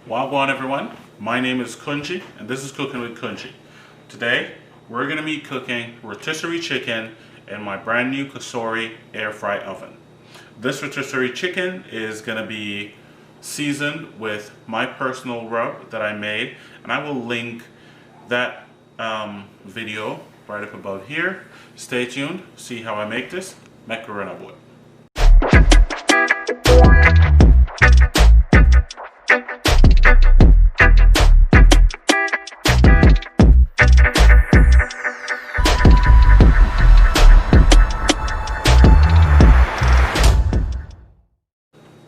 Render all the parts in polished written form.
Wagwan everyone, my name is Kunji and this is Cooking with Kunji. Today we're going to be cooking rotisserie chicken in my brand new Rotisserie air fry oven. This rotisserie chicken is going to be seasoned with my personal rub that I made, and I will link that video right up above here. Stay tuned, see how I make this. Macarena boy.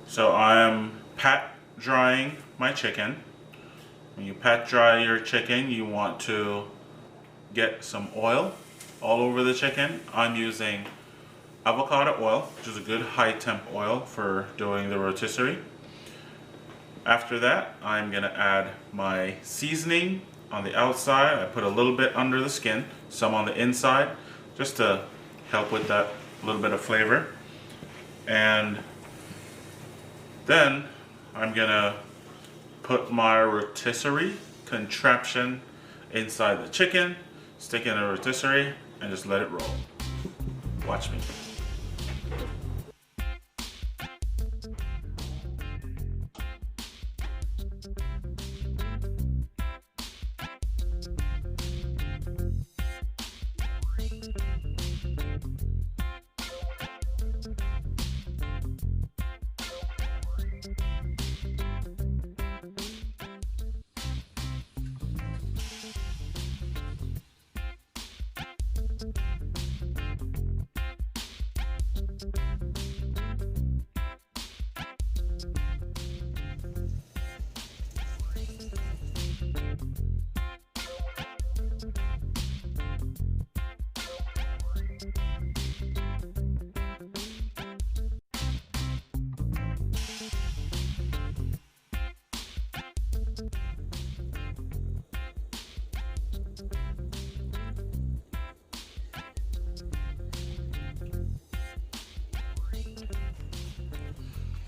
So I'm pat drying my chicken. When you pat dry your chicken, you want to get some oil all over the chicken. I'm using avocado oil, which is a good high temp oil for doing the rotisserie. After that, I'm gonna add my seasoning on the outside. I put a little bit under the skin, some on the inside, just to help with that little bit of flavor. And then I'm gonna put my rotisserie contraption inside the chicken, stick in a rotisserie, and just let it roll. Watch me.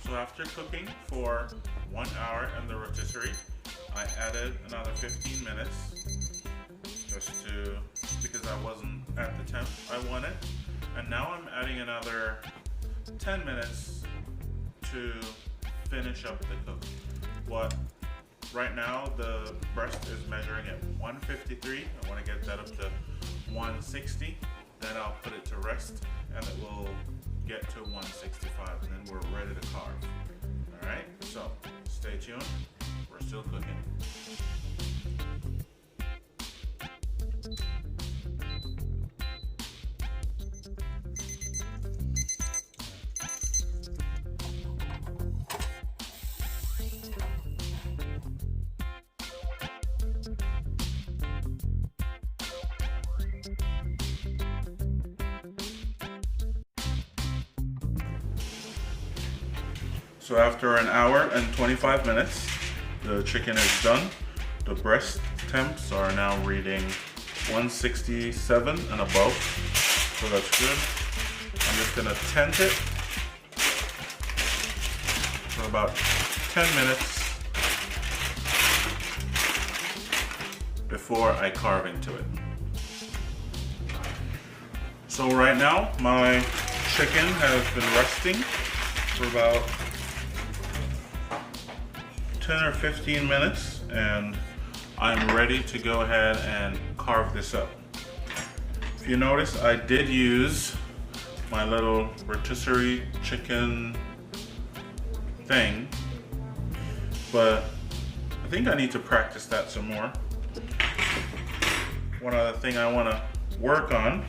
So after cooking for 1 hour in the rotisserie, I added another 15 minutes because I wasn't at the temp I wanted. And now I'm adding another 10 minutes to finish up the cook. Right now the breast is measuring at 153. I want to get that up to 160. Then I'll put it to rest and it will get to 165, and then we're ready to carve. Alright, so stay tuned, we're still cooking. So after an hour and 25 minutes, the chicken is done. The breast temps are now reading 167 and above, so that's good. I'm just gonna tent it for about 10 minutes before I carve into it. So right now, my chicken has been resting for about 10 or 15 minutes, and I'm ready to go ahead and carve this up. If you notice, I did use my little rotisserie chicken thing, but I think I need to practice that some more. One other thing I want to work on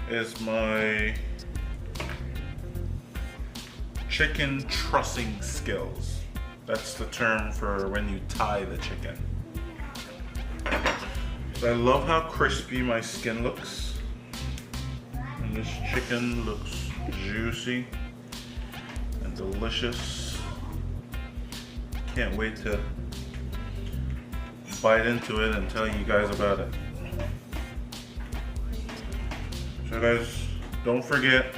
is my chicken trussing skills. That's the term for when you tie the chicken. So I love how crispy my skin looks. And this chicken looks juicy and delicious. Can't wait to bite into it and tell you guys about it. So guys, don't forget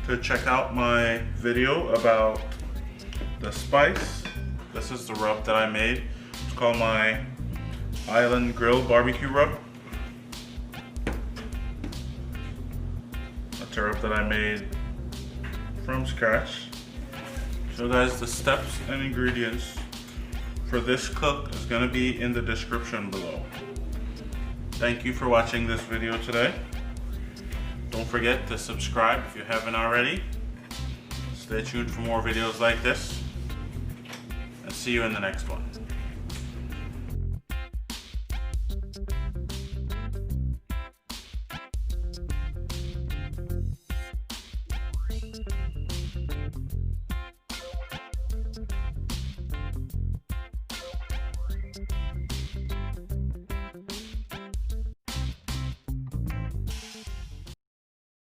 to check out my video about the spice, This is the rub that I made. It's called my Island Grill Barbecue Rub. That's a rub that I made from scratch. So guys, the steps and ingredients for this cook is going to be in the description below. Thank you for watching this video today. Don't forget to subscribe if you haven't already. Stay tuned for more videos like this, and see you in the next one.